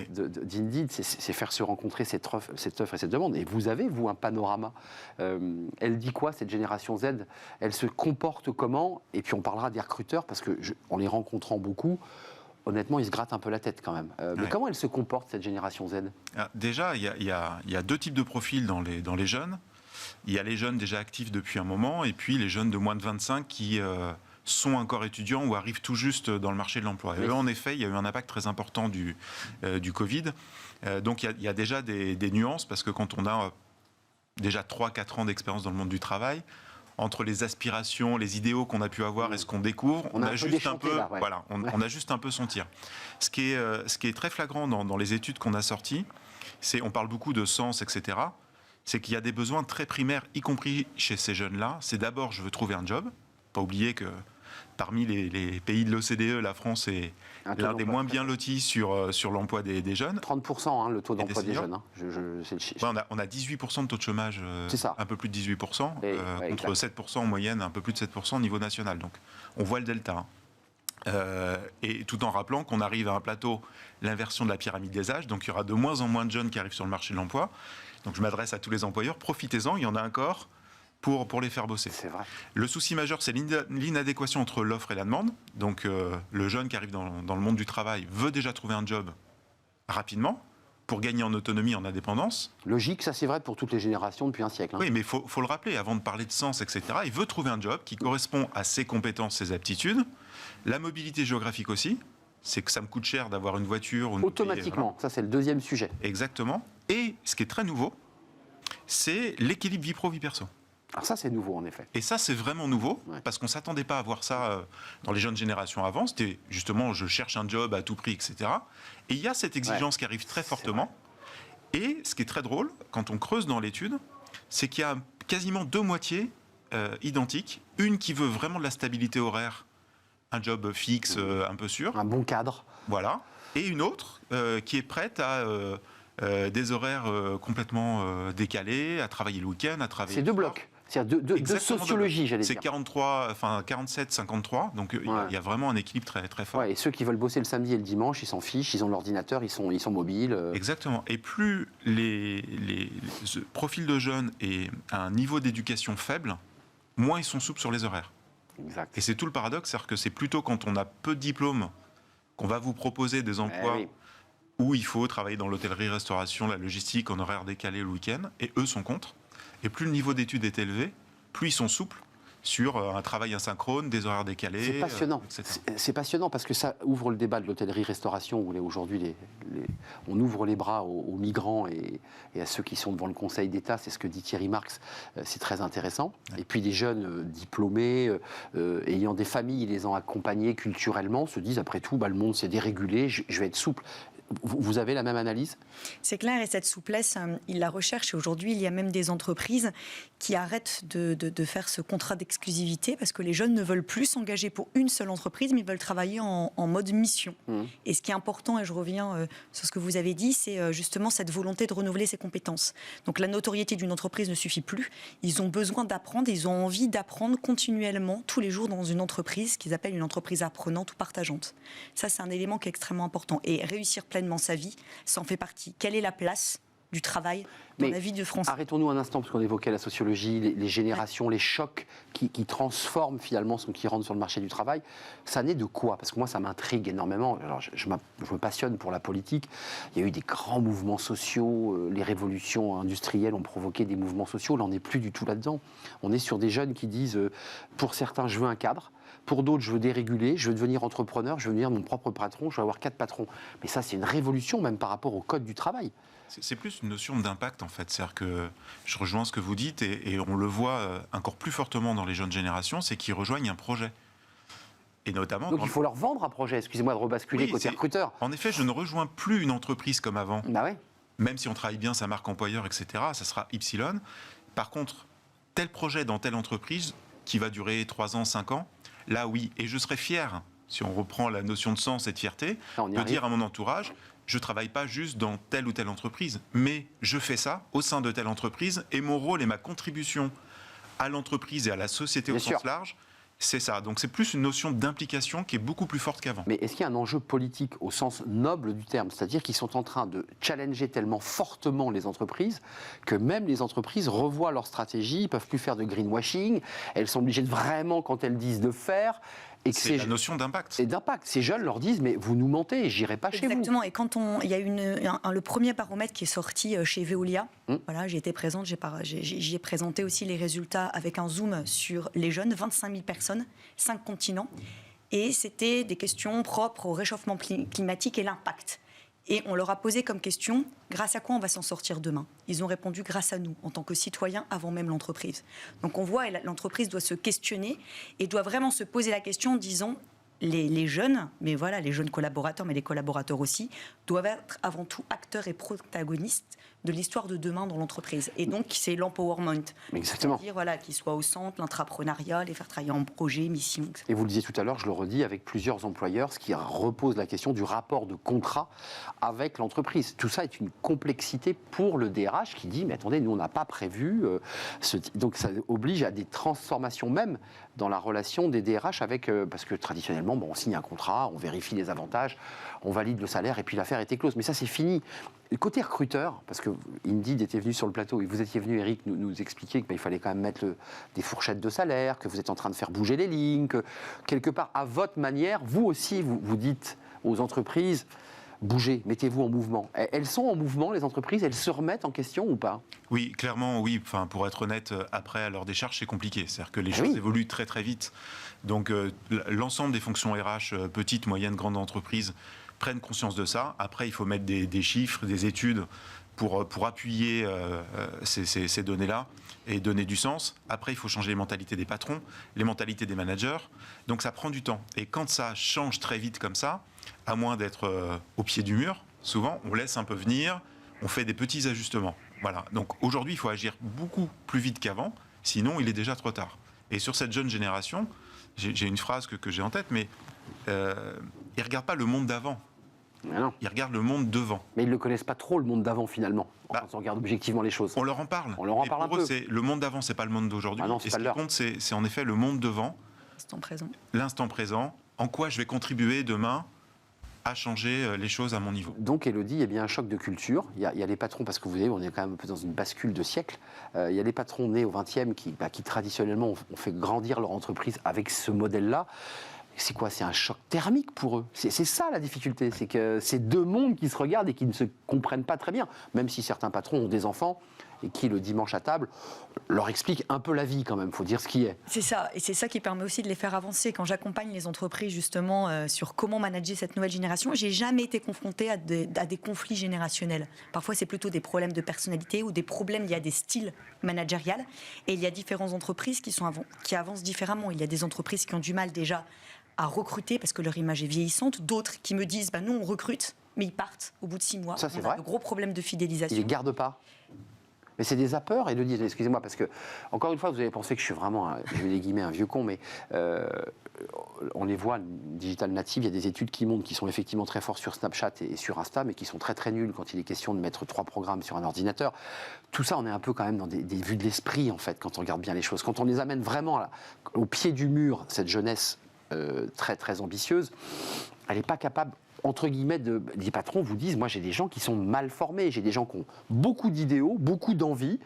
d'Indeed, c'est faire se rencontrer cette offre et cette demande. Et vous avez, vous, un panorama. Elle dit quoi, cette génération Z? Elle se comporte comment? Et puis on parlera des recruteurs, parce qu'en les rencontrant beaucoup, honnêtement, ils se grattent un peu la tête quand même. Mais comment elle se comporte, cette génération Z? Déjà, il y a deux types de profils dans les jeunes. Il y a les jeunes déjà actifs depuis un moment, et puis les jeunes de moins de 25 qui sont encore étudiants ou arrivent tout juste dans le marché de l'emploi. Et eux, en effet, il y a eu un impact très important du Covid. Donc il y a déjà des nuances, parce que quand on a déjà 3-4 ans d'expérience dans le monde du travail, entre les aspirations, les idéaux qu'on a pu avoir et ce qu'on découvre, on a juste un peu, on a juste un peu son tir. Ce qui est très flagrant dans les études qu'on a sorties, on parle beaucoup de sens, etc., c'est qu'il y a des besoins très primaires, y compris chez ces jeunes-là. C'est d'abord, je veux trouver un job. Pas oublier que parmi les pays de l'OCDE, la France est l'un des moins bien lotis sur l'emploi des jeunes. 30%, le taux d'emploi des jeunes. C'est le chiffre. On a 18% de taux de chômage, un peu plus de 18%, contre 7% en moyenne, un peu plus de 7% au niveau national. Donc on voit le delta. Et tout en rappelant qu'on arrive à un plateau, l'inversion de la pyramide des âges, donc il y aura de moins en moins de jeunes qui arrivent sur le marché de l'emploi. Donc je m'adresse à tous les employeurs, profitez-en, il y en a encore pour les faire bosser. C'est vrai. Le souci majeur, c'est l'inadéquation entre l'offre et la demande. Donc le jeune qui arrive dans le monde du travail veut déjà trouver un job rapidement pour gagner en autonomie, en indépendance. Logique, ça c'est vrai pour toutes les générations depuis un siècle. Oui, mais il faut le rappeler, avant de parler de sens, etc., il veut trouver un job qui correspond à ses compétences, ses aptitudes. La mobilité géographique aussi, c'est que ça me coûte cher d'avoir une voiture. Automatiquement, ça c'est le deuxième sujet. Exactement. Et ce qui est très nouveau, c'est l'équilibre vie pro-vie perso. Alors ça c'est nouveau en effet. Et ça c'est vraiment nouveau, parce qu'on ne s'attendait pas à voir ça dans les jeunes générations avant. C'était justement je cherche un job à tout prix, etc. Et il y a cette exigence qui arrive très fortement. Et ce qui est très drôle, quand on creuse dans l'étude, c'est qu'il y a quasiment deux moitiés identiques. Une qui veut vraiment de la stabilité horaire, un job fixe, un peu sûr. Un bon cadre. Voilà. Et une autre qui est prête à des horaires complètement décalés, à travailler le week-end, à travailler... C'est deux blocs. C'est-à-dire de sociologie, j'allais dire. C'est 47-53, donc il y a vraiment un équilibre très, très fort. Ouais, et ceux qui veulent bosser le samedi et le dimanche, ils s'en fichent, ils ont l'ordinateur, ils sont mobiles. Exactement. Et plus les profils de jeunes et un niveau d'éducation faible, moins ils sont souples sur les horaires. Exact. Et c'est tout le paradoxe, c'est-à-dire que c'est plutôt quand on a peu de diplômes qu'on va vous proposer des emplois où il faut travailler dans l'hôtellerie-restauration, la logistique, en horaire décalé le week-end, et eux sont contre. Et plus le niveau d'études est élevé, plus ils sont souples sur un travail asynchrone, des horaires décalés. C'est passionnant. Etc. C'est passionnant parce que ça ouvre le débat de l'hôtellerie-restauration où aujourd'hui on ouvre les bras aux migrants et à ceux qui sont devant le Conseil d'État. C'est ce que dit Thierry Marx. C'est très intéressant. Et puis des jeunes diplômés, ayant des familles, les ont accompagnés culturellement, se disent après tout, le monde s'est dérégulé, je vais être souple. Vous avez la même analyse ? C'est clair, et cette souplesse, ils la recherchent. Et aujourd'hui, il y a même des entreprises qui arrêtent de faire ce contrat d'exclusivité parce que les jeunes ne veulent plus s'engager pour une seule entreprise, mais ils veulent travailler en mode mission. Et ce qui est important, et je reviens sur ce que vous avez dit, c'est justement cette volonté de renouveler ses compétences. Donc la notoriété d'une entreprise ne suffit plus. Ils ont besoin d'apprendre, ils ont envie d'apprendre continuellement, tous les jours dans une entreprise qu'ils appellent une entreprise apprenante ou partageante. Ça, c'est un élément qui est extrêmement important. Et réussir pleinement sa vie, ça en fait partie. Quelle est la place du travail dans la vie de Français ? Arrêtons-nous un instant, parce qu'on évoquait la sociologie, les générations, les chocs qui transforment finalement ceux qui rentrent sur le marché du travail. Ça naît de quoi ? Parce que moi, ça m'intrigue énormément. Alors, je me passionne pour la politique. Il y a eu des grands mouvements sociaux. Les révolutions industrielles ont provoqué des mouvements sociaux. Là, on n'est plus du tout là-dedans. On est sur des jeunes qui disent, pour certains, je veux un cadre. Pour d'autres, je veux déréguler, je veux devenir entrepreneur, je veux devenir mon propre patron, je veux avoir 4 patrons. Mais ça, c'est une révolution même par rapport au code du travail. C'est plus une notion d'impact en fait. C'est-à-dire que je rejoins ce que vous dites et on le voit encore plus fortement dans les jeunes générations, c'est qu'ils rejoignent un projet. Et notamment. Donc il faut leur vendre un projet, excusez-moi de rebasculer côté recruteur. En effet, je ne rejoins plus une entreprise comme avant. Ouais. Même si on travaille bien sa marque employeur, etc., ça sera Y. Par contre, tel projet dans telle entreprise qui va durer 3 ans, 5 ans, là, oui, et je serais fier, si on reprend la notion de sens et de fierté, de dire à mon entourage, je ne travaille pas juste dans telle ou telle entreprise, mais je fais ça au sein de telle entreprise, et mon rôle et ma contribution à l'entreprise et à la société au sens large, c'est ça. Donc c'est plus une notion d'implication qui est beaucoup plus forte qu'avant. Mais est-ce qu'il y a un enjeu politique au sens noble du terme ? C'est-à-dire qu'ils sont en train de challenger tellement fortement les entreprises que même les entreprises revoient leur stratégie, ils ne peuvent plus faire de greenwashing, elles sont obligées de vraiment, quand elles disent de faire... Et c'est la notion d'impact. Et d'impact. Ces jeunes leur disent, mais vous nous mentez, j'irai pas chez vous. Exactement. Et quand il y a le premier baromètre qui est sorti chez Veolia, voilà, j'ai été présente, j'y ai présenté aussi les résultats avec un zoom sur les jeunes, 25 000 personnes, 5 continents. Et c'était des questions propres au réchauffement climatique et l'impact. Et on leur a posé comme question, grâce à quoi on va s'en sortir demain ? Ils ont répondu, grâce à nous, en tant que citoyens, avant même l'entreprise. Donc on voit, l'entreprise doit se questionner et doit vraiment se poser la question, disons, les jeunes, mais voilà, les jeunes collaborateurs, mais les collaborateurs aussi, doivent être avant tout acteurs et protagonistes de l'histoire de demain dans l'entreprise. Et donc, c'est l'empowerment. Exactement. C'est-à-dire, voilà, qu'ils soient au centre, l'entrepreneuriat, les faire travailler en projet, mission, etc. Et vous le disiez tout à l'heure, je le redis, avec plusieurs employeurs, ce qui repose la question du rapport de contrat avec l'entreprise. Tout ça est une complexité pour le DRH qui dit, mais attendez, nous, on n'a pas prévu donc ça oblige à des transformations même dans la relation des DRH avec... parce que traditionnellement, on signe un contrat, on vérifie les avantages, on valide le salaire et puis l'affaire était close. Mais ça, c'est fini. Côté recruteur, parce que Indeed était venu sur le plateau et vous étiez venu, Eric, nous expliquer qu'il fallait quand même mettre des fourchettes de salaire, que vous êtes en train de faire bouger les lignes, que quelque part, à votre manière, vous aussi, vous dites aux entreprises, bougez, mettez-vous en mouvement. Elles sont en mouvement, les entreprises, elles se remettent en question ou pas ? Oui, clairement, oui. Enfin, pour être honnête, après, à leur décharge, c'est compliqué. C'est-à-dire que les choses évoluent très, très vite. Donc, l'ensemble des fonctions RH, petites, moyennes, grandes entreprises, prennent conscience de ça. Après, il faut mettre des chiffres, des études pour appuyer ces données-là et donner du sens. Après, il faut changer les mentalités des patrons, les mentalités des managers. Donc, ça prend du temps. Et quand ça change très vite comme ça, à moins d'être au pied du mur, souvent, on laisse un peu venir, on fait des petits ajustements. Voilà. Donc, aujourd'hui, il faut agir beaucoup plus vite qu'avant, sinon, il est déjà trop tard. Et sur cette jeune génération, j'ai une phrase que j'ai en tête, mais ils ne regardent pas le monde d'avant. Ils regardent le monde devant. Mais ils ne le connaissent pas trop, le monde d'avant, finalement, quand on regarde objectivement les choses. On leur en parle. On leur en parle un peu. Le monde d'avant, ce n'est pas le monde d'aujourd'hui. Et ce qui compte, c'est en effet le monde devant. L'instant présent. L'instant présent. En quoi je vais contribuer demain à changer les choses à mon niveau. Donc, Élodie, il y a bien un choc de culture. Il y a les patrons, parce que vous voyez, on est quand même un peu dans une bascule de siècle. Il y a les patrons nés au XXe qui traditionnellement, ont fait grandir leur entreprise avec ce modèle-là. C'est quoi ? C'est un choc thermique pour eux. C'est ça la difficulté. C'est que c'est deux mondes qui se regardent et qui ne se comprennent pas très bien. Même si certains patrons ont des enfants et qui, le dimanche à table, leur explique un peu la vie quand même, il faut dire ce qui est. C'est ça, et c'est ça qui permet aussi de les faire avancer. Quand j'accompagne les entreprises justement sur comment manager cette nouvelle génération, j'ai jamais été confrontée à des conflits générationnels. Parfois c'est plutôt des problèmes de personnalité ou des problèmes liés à des styles managériels. Et il y a différentes entreprises qui avancent différemment. Il y a des entreprises qui ont du mal déjà à recruter parce que leur image est vieillissante, d'autres qui me disent nous on recrute, mais ils partent au bout de 6 mois. Ça, c'est on a vrai. de gros problèmes de fidélisation. Ils les gardent pas. Mais c'est des zappeurs, et le disent, excusez-moi, parce que, encore une fois, vous avez pensé que je suis vraiment, je mets les guillemets, un vieux con, mais on les voit, digital native, il y a des études qui montrent qu'ils sont effectivement très forts sur Snapchat et sur Insta, mais qui sont très très nuls quand il est question de mettre 3 programmes sur un ordinateur. Tout ça, on est un peu quand même dans des vues de l'esprit, en fait, quand on regarde bien les choses. Quand on les amène vraiment au pied du mur, cette jeunesse très très ambitieuse, elle n'est pas capable, entre guillemets, les patrons vous disent, moi j'ai des gens qui sont mal formés, j'ai des gens qui ont beaucoup d'idéaux, beaucoup d'envie,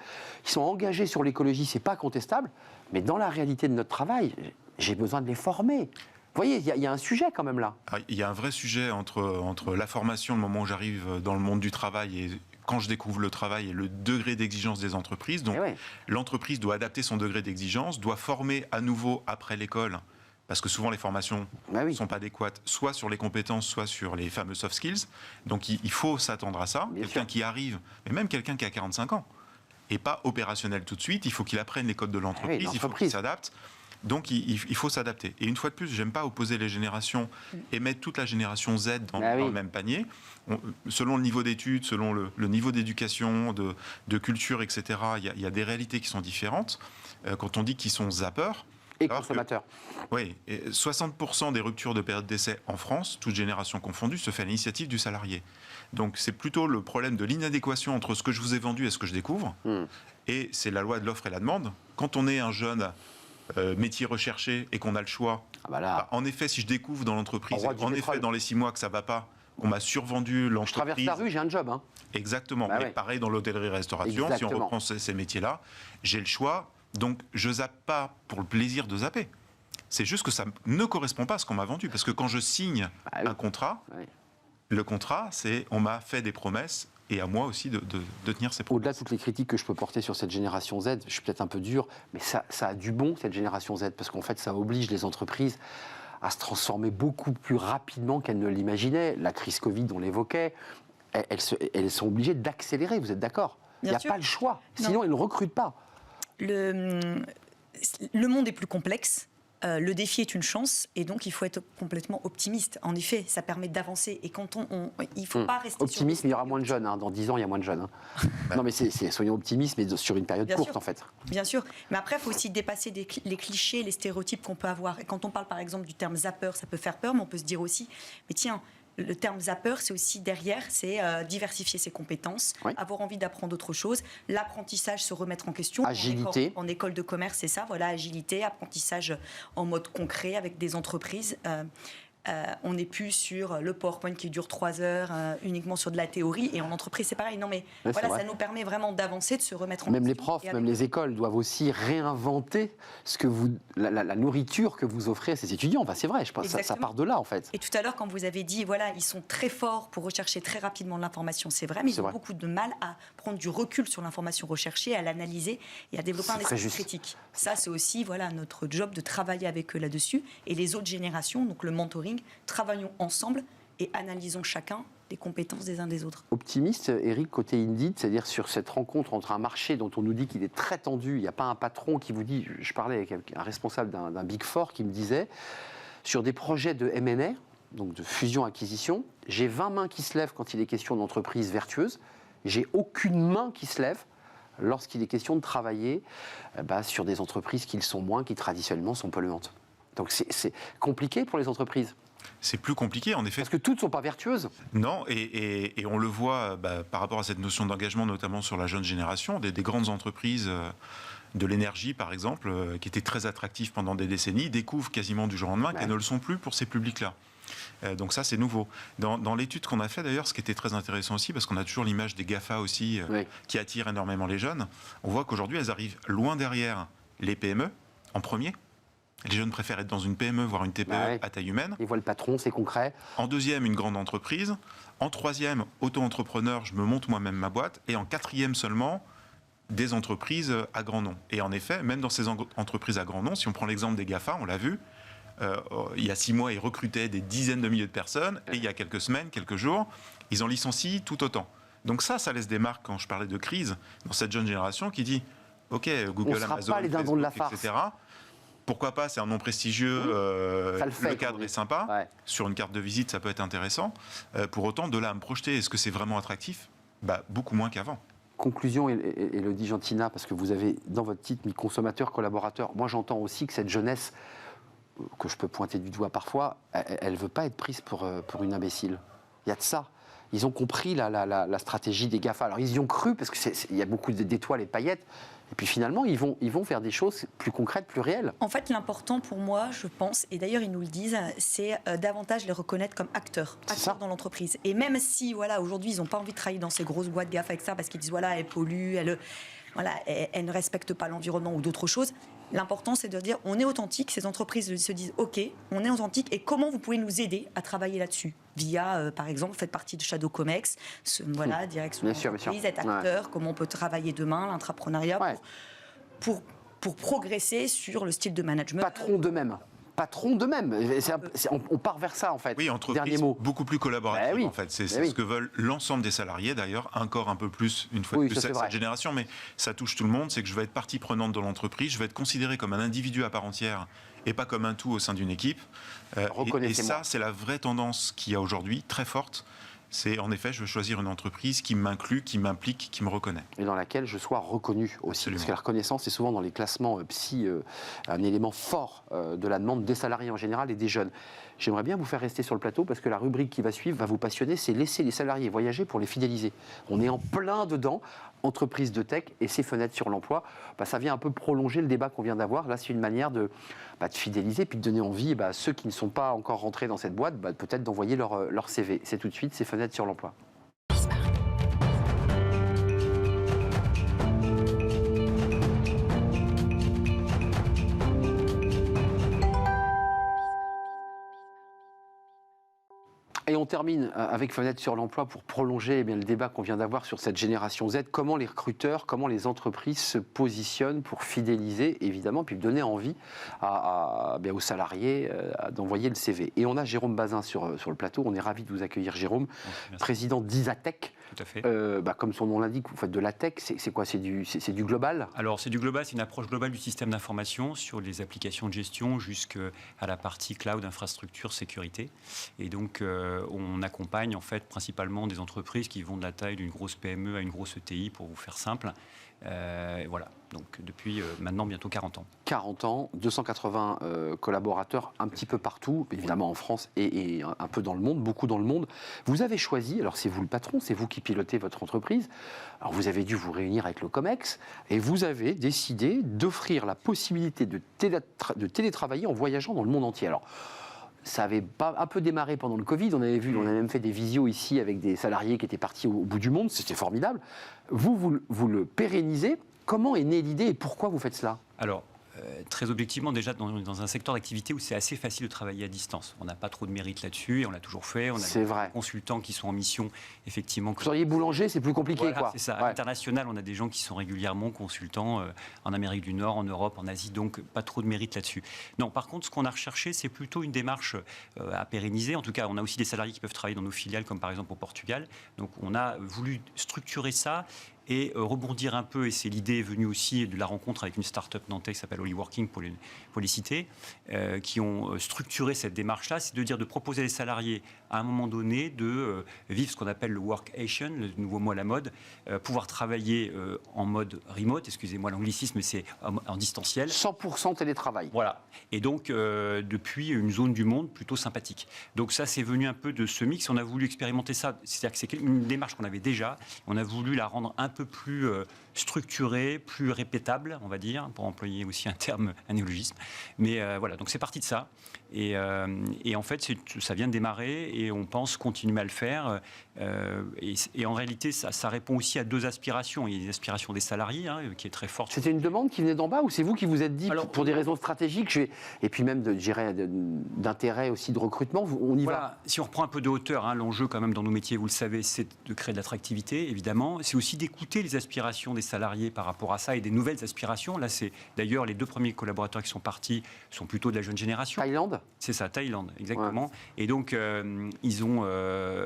qui sont engagés sur l'écologie, c'est pas contestable, mais dans la réalité de notre travail, j'ai besoin de les former. Vous voyez, il y a un sujet quand même là. Il y a un vrai sujet entre la formation, le moment où j'arrive dans le monde du travail et quand je découvre le travail et le degré d'exigence des entreprises. Donc l'entreprise doit adapter son degré d'exigence, doit former à nouveau après l'école, parce que souvent les formations ne sont pas adéquates, soit sur les compétences, soit sur les fameux soft skills. Donc il faut s'attendre à ça. Quelqu'un qui arrive, mais même quelqu'un qui a 45 ans, et pas opérationnel tout de suite, il faut qu'il apprenne les codes de l'entreprise, il faut qu'il s'adapte. Donc il faut s'adapter. Et une fois de plus, j'aime pas opposer les générations et mettre toute la génération Z dans le même panier. Selon le niveau d'études, selon le niveau d'éducation, de culture, etc., il y a des réalités qui sont différentes. Quand on dit qu'ils sont zappeurs, et consommateurs. Oui, 60% des ruptures de période d'essai en France, toute génération confondue, se fait à l'initiative du salarié. Donc c'est plutôt le problème de l'inadéquation entre ce que je vous ai vendu et ce que je découvre. Et c'est la loi de l'offre et la demande. Quand on est un jeune métier recherché et qu'on a le choix, en effet, si je découvre dans l'entreprise, en effet, dans les 6 mois que ça ne va pas, qu'on m'a survendu l'entreprise... Je traverse la rue, j'ai un job. Hein. Exactement. Mais pareil dans l'hôtellerie-restauration, si on reprend ces métiers-là, j'ai le choix. Donc, je zappe pas pour le plaisir de zapper. C'est juste que ça ne correspond pas à ce qu'on m'a vendu. Parce que quand je signe un contrat, le contrat, c'est on m'a fait des promesses et à moi aussi de tenir ces promesses. Au-delà de toutes les critiques que je peux porter sur cette génération Z, je suis peut-être un peu dur, mais ça a du bon, cette génération Z, parce qu'en fait, ça oblige les entreprises à se transformer beaucoup plus rapidement qu'elles ne l'imaginaient. La crise Covid, on l'évoquait, elles sont obligées d'accélérer, vous êtes d'accord ? Il n'y a pas le choix, sinon elles ne recrutent pas. Le monde est plus complexe, le défi est une chance, et donc il faut être complètement optimiste. En effet, ça permet d'avancer, et quand il ne faut pas rester optimiste, mais il y aura moins de jeunes, dans 10 ans il y a moins de jeunes. Non mais soyons optimistes, mais sur une période courte en fait. Bien sûr, mais après il faut aussi dépasser les clichés, les stéréotypes qu'on peut avoir. Et quand on parle par exemple du terme zapper, ça peut faire peur, mais on peut se dire aussi, mais tiens, le terme zapper, c'est aussi derrière, c'est diversifier ses compétences, avoir envie d'apprendre autre chose, l'apprentissage, se remettre en question. Agilité. En école de commerce, c'est ça, voilà, agilité, apprentissage en mode concret avec des entreprises. On n'est plus sur le PowerPoint qui dure 3 heures, uniquement sur de la théorie. Et en entreprise, c'est pareil. Non, mais voilà, ça nous permet vraiment d'avancer, de se remettre en question. Même les profs, même les écoles doivent aussi réinventer la nourriture que vous offrez à ces étudiants. Enfin, c'est vrai, je pense ça part de là, en fait. Et tout à l'heure, quand vous avez dit, voilà, ils sont très forts pour rechercher très rapidement de l'information, c'est vrai, mais ils ont beaucoup de mal à prendre du recul sur l'information recherchée, à l'analyser et à développer un esprit critique. Ça, c'est aussi notre job de travailler avec eux là-dessus. Et les autres générations, donc le mentoring, travaillons ensemble et analysons chacun les compétences des uns des autres. Optimiste, Eric, côté Indeed, c'est-à-dire sur cette rencontre entre un marché dont on nous dit qu'il est très tendu, il n'y a pas un patron qui vous dit, je parlais avec un responsable d'un Big Four qui me disait, sur des projets de M&A, donc de fusion-acquisition, j'ai 20 mains qui se lèvent quand il est question d'entreprise vertueuse, j'ai aucune main qui se lève lorsqu'il est question de travailler sur des entreprises qui le sont moins, qui traditionnellement sont polluantes. Donc c'est compliqué pour les entreprises. C'est plus compliqué, en effet. Parce que toutes ne sont pas vertueuses. Non, et on le voit par rapport à cette notion d'engagement, notamment sur la jeune génération, des grandes entreprises de l'énergie, par exemple, qui étaient très attractives pendant des décennies, découvrent quasiment du jour au lendemain qu'elles ne le sont plus pour ces publics-là. Donc ça, c'est nouveau. Dans l'étude qu'on a fait, d'ailleurs, ce qui était très intéressant aussi, parce qu'on a toujours l'image des GAFA aussi, qui attirent énormément les jeunes, on voit qu'aujourd'hui, elles arrivent loin derrière les PME, en premier. Les jeunes préfèrent être dans une PME, voire une TPE à taille humaine. Ils voient le patron, c'est concret. En deuxième, une grande entreprise. En troisième, auto-entrepreneur, je me monte moi-même ma boîte. Et en quatrième seulement, des entreprises à grand nom. Et en effet, même dans ces entreprises à grand nom, si on prend l'exemple des GAFA, on l'a vu, il y a 6 mois, ils recrutaient des dizaines de milliers de personnes, et il y a quelques semaines, quelques jours, ils en licencient tout autant. Donc ça laisse des marques, quand je parlais de crise, dans cette jeune génération qui dit « Ok, Google, Amazon, Facebook, etc. » Pourquoi pas, c'est un nom prestigieux, le cadre est sympa, sur une carte de visite, ça peut être intéressant. Pour autant, de là à me projeter, est-ce que c'est vraiment attractif ? Beaucoup moins qu'avant. Conclusion, Élodie Gentina, parce que vous avez dans votre titre mis consommateur, collaborateur. Moi, j'entends aussi que cette jeunesse, que je peux pointer du doigt parfois, elle ne veut pas être prise pour une imbécile. Il y a de ça. Ils ont compris la stratégie des GAFA. Alors, ils y ont cru, parce qu'il y a beaucoup d'étoiles et de paillettes. Et puis finalement, ils vont faire des choses plus concrètes, plus réelles. En fait, l'important pour moi, je pense, et d'ailleurs ils nous le disent, c'est davantage les reconnaître comme acteurs dans l'entreprise. Et même si, voilà, aujourd'hui, ils n'ont pas envie de travailler dans ces grosses boîtes GAFA avec ça, parce qu'ils disent, voilà, elles polluent, elles ne respectent pas l'environnement ou d'autres choses. L'important, c'est de dire, on est authentique. Ces entreprises se disent, OK, on est authentique. Et comment vous pouvez nous aider à travailler là-dessus ? Via, par exemple, vous faites partie de Shadow Comex, direction d'entreprise, être acteur, comment on peut travailler demain, l'entrepreneuriat, pour progresser sur le style de management. Patron d'eux-mêmes. On part vers ça, en fait. Oui, entreprise beaucoup plus collaborative, en fait. C'est ce que veulent l'ensemble des salariés, d'ailleurs, encore un peu plus, une fois de plus, cette génération, mais ça touche tout le monde, c'est que je vais être partie prenante dans l'entreprise, je vais être considéré comme un individu à part entière et pas comme un tout au sein d'une équipe. Et ça, c'est la vraie tendance qu'il y a aujourd'hui, très forte. C'est en effet, je veux choisir une entreprise qui m'inclut, qui m'implique, qui me reconnaît. Et dans laquelle je sois reconnu aussi. Absolument. Parce que la reconnaissance est souvent dans les classements psy un élément fort de la demande des salariés en général et des jeunes. J'aimerais bien vous faire rester sur le plateau parce que la rubrique qui va suivre va vous passionner, c'est laisser les salariés voyager pour les fidéliser. On est en plein dedans, entreprise de tech et ses fenêtres sur l'emploi. Ça vient un peu prolonger le débat qu'on vient d'avoir. Là, c'est une manière de fidéliser puis de donner envie à ceux qui ne sont pas encore rentrés dans cette boîte, peut-être d'envoyer leur CV. C'est tout de suite, ces fenêtres sur l'emploi. Et on termine avec Fenêtre sur l'emploi pour prolonger le débat qu'on vient d'avoir sur cette génération Z. Comment les recruteurs, comment les entreprises se positionnent pour fidéliser, évidemment, puis donner envie aux salariés d'envoyer le CV. Et on a Jérôme Bazin sur le plateau. On est ravis de vous accueillir, Jérôme, président d'Isatech. Tout à fait. Comme son nom l'indique, vous faites de la tech. C'est quoi ? C'est du global ? Alors, c'est du global. C'est une approche globale du système d'information sur les applications de gestion jusqu'à la partie cloud, infrastructure, sécurité. Et donc, on accompagne en fait principalement des entreprises qui vont de la taille d'une grosse PME à une grosse ETI, pour vous faire simple. Voilà, donc depuis maintenant bientôt 40 ans. 40 ans, 280 collaborateurs un petit peu partout, évidemment en France et un peu dans le monde, beaucoup dans le monde. Vous avez choisi, alors c'est vous le patron, c'est vous qui pilotez votre entreprise, alors vous avez dû vous réunir avec le COMEX et vous avez décidé d'offrir la possibilité de télétravailler en voyageant dans le monde entier. Alors, ça avait un peu démarré pendant le Covid. On avait vu, on a même fait des visios ici avec des salariés qui étaient partis au bout du monde. C'était formidable. Vous le pérennisez. Comment est née l'idée et pourquoi vous faites cela ? Alors, très objectivement, déjà dans un secteur d'activité où c'est assez facile de travailler à distance. On n'a pas trop de mérite là-dessus et on l'a toujours fait. On a des consultants qui sont en mission, effectivement. Vous seriez boulanger, c'est plus compliqué, voilà, c'est ça. À l'international, on a des gens qui sont régulièrement consultants en Amérique du Nord, en Europe, en Asie, donc pas trop de mérite là-dessus. Non, par contre, ce qu'on a recherché, c'est plutôt une démarche à pérenniser. En tout cas, on a aussi des salariés qui peuvent travailler dans nos filiales, comme par exemple au Portugal. Donc, on a voulu structurer ça et rebondir un peu, et c'est l'idée venue aussi de la rencontre avec une start-up nantaise qui s'appelle Hollyworking, pour les citer, qui ont structuré cette démarche-là, c'est de dire de proposer à des salariés, à un moment donné, de vivre ce qu'on appelle le workation, le nouveau mot à la mode, pouvoir travailler en mode remote, excusez-moi l'anglicisme, mais c'est en distanciel. 100% télétravail. Voilà. Et donc, depuis une zone du monde plutôt sympathique. Donc ça, c'est venu un peu de ce mix. On a voulu expérimenter ça. C'est-à-dire que c'est une démarche qu'on avait déjà. On a voulu la rendre un peu plus structurée, plus répétable, on va dire, pour employer aussi un terme, un néologisme. Mais voilà, donc c'est parti de ça. Et en fait, ça vient de démarrer et on pense continuer à le faire. Et en réalité, ça répond aussi à deux aspirations. Il y a les aspirations des salariés, qui est très forte. C'était une demande qui venait d'en bas ou c'est vous qui vous êtes dit, pour des raisons stratégiques, et puis même d'intérêt aussi de recrutement, on y va ? Si on reprend un peu de hauteur, l'enjeu quand même dans nos métiers, vous le savez, c'est de créer de l'attractivité, évidemment. C'est aussi d'écouter écouter les aspirations des salariés par rapport à ça et des nouvelles aspirations. Là, c'est d'ailleurs les 2 premiers collaborateurs qui sont partis sont plutôt de la jeune génération. Thaïlande ? C'est ça, Thaïlande, exactement. Ouais. Et donc, ils ont...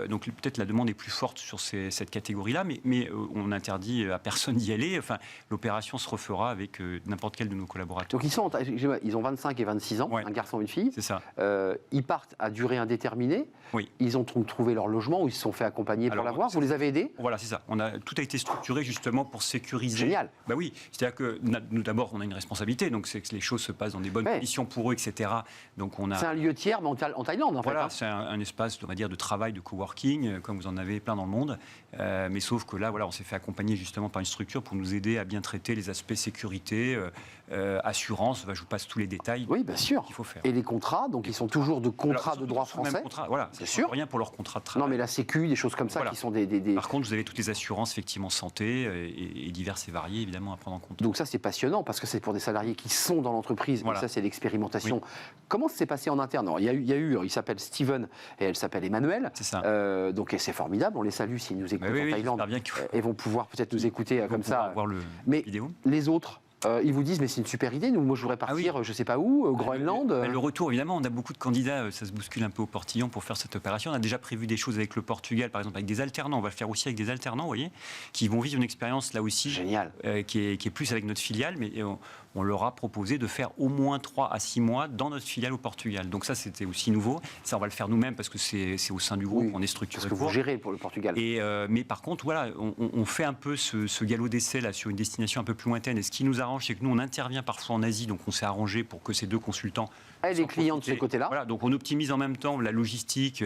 donc peut-être la demande est plus forte sur cette catégorie-là, mais on interdit à personne d'y aller. Enfin, l'opération se refera avec n'importe quel de nos collaborateurs. Donc, ils ont 25 et 26 ans, un garçon et une fille. C'est ça. Ils partent à durée indéterminée. Oui. Ils ont trouvé leur logement ou ils se sont fait accompagner pour l'avoir. Vous les avez aidés ? Voilà, c'est ça. Tout a été structuré justement pour sécuriser. Génial. Bah oui, c'est-à-dire que nous d'abord on a une responsabilité, donc c'est que les choses se passent dans des bonnes conditions pour eux, etc. Donc on a. C'est un lieu tiers, mais en Thaïlande, en fait. Voilà, c'est un espace, on va dire, de travail, de coworking, comme vous en avez plein dans le monde. Mais sauf que là, voilà, on s'est fait accompagner justement par une structure pour nous aider à bien traiter les aspects sécurité, assurance. Je vous passe tous les détails. Oui, bien sûr. Qu'il faut faire. Et les contrats, donc ils sont toujours de contrats de droit français. Voilà, c'est sûr. Rien pour leur contrat de travail. Non, mais la Sécu, des choses comme ça qui sont des. Par contre, vous avez toutes les assurances effectivement santé et diverses et variées évidemment à prendre en compte. Donc ça c'est passionnant parce que c'est pour des salariés qui sont dans l'entreprise. Voilà. Et ça c'est l'expérimentation. Oui. Comment ça s'est passé en interne ? Alors, il s'appelle Steven et elle s'appelle Emmanuel. C'est ça. Donc c'est formidable. On les salue s'ils nous écoutent en Thaïlande et vont pouvoir peut-être nous écouter comme ça. Voir le mais vidéo. Les autres. Ils vous disent mais c'est une super idée, moi je voudrais partir je sais pas où, au Groenland. Le retour évidemment, on a beaucoup de candidats, ça se bouscule un peu au portillon pour faire cette opération. On a déjà prévu des choses avec le Portugal par exemple, avec des alternants, on va le faire aussi avec des alternants, vous voyez, qui vont vivre une expérience là aussi. Génial. Qui est plus avec notre filiale, mais on leur a proposé de faire au moins 3 à 6 mois dans notre filiale au Portugal. Donc ça c'était aussi nouveau, ça on va le faire nous-mêmes parce que c'est au sein du groupe, on est structuré. Parce que vous gérez pour le Portugal. Mais par contre voilà, on fait un peu ce galop d'essai là sur une destination un peu plus lointaine, et ce qui nous arrange c'est que nous on intervient parfois en Asie, donc on s'est arrangé pour que ces 2 consultants... les clients de ce côté-là. Voilà, donc on optimise en même temps la logistique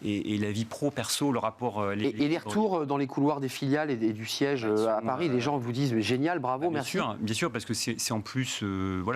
et la vie pro-perso, le rapport... Et les retours dans les couloirs des filiales et du siège à Paris, les gens vous disent mais génial, bravo, merci. Bien sûr, parce que c'est en plus,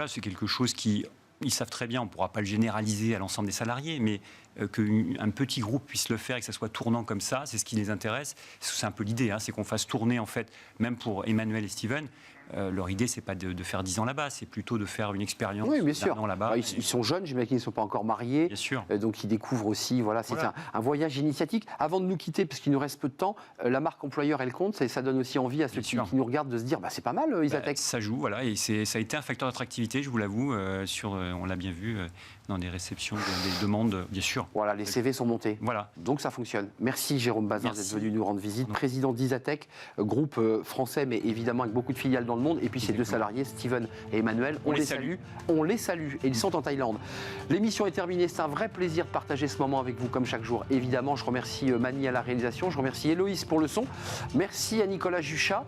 c'est quelque chose qui... Ils savent très bien, on ne pourra pas le généraliser à l'ensemble des salariés, mais qu'un petit groupe puisse le faire et que ça soit tournant comme ça, c'est ce qui les intéresse. C'est un peu l'idée, c'est qu'on fasse tourner, en fait, même pour Emmanuel et Steven, leur idée, c'est pas de faire 10 ans là-bas, c'est plutôt de faire une expérience d'un an là-bas. Ils sont jeunes, j'imagine qu'ils ne sont pas encore mariés. Bien sûr. Donc ils découvrent aussi, c'est un voyage initiatique. Avant de nous quitter, parce qu'il nous reste peu de temps, la marque employeur, elle compte, ça donne aussi envie à ceux qui nous regardent de se dire, c'est pas mal, Isatec. Ça joue, et ça a été un facteur d'attractivité, je vous l'avoue, on l'a bien vu dans des réceptions, des demandes, bien sûr. Voilà, les CV sont montés. Voilà. Donc ça fonctionne. Merci Jérôme Bazin d'être venu nous rendre visite. Président d'Isatec, groupe français, mais évidemment avec beaucoup de filiales dans le monde. Et puis ces 2 salariés, Steven et Emmanuel, on les salue. On les salue. Et ils sont en Thaïlande. L'émission est terminée. C'est un vrai plaisir de partager ce moment avec vous, comme chaque jour. Évidemment, je remercie Mani à la réalisation. Je remercie Héloïse pour le son. Merci à Nicolas Juchat.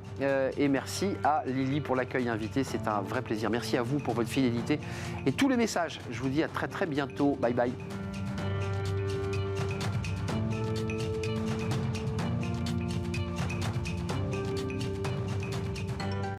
Et merci à Lily pour l'accueil invité. C'est un vrai plaisir. Merci à vous pour votre fidélité et tous les messages. Je vous dis à très très bientôt. Bye bye.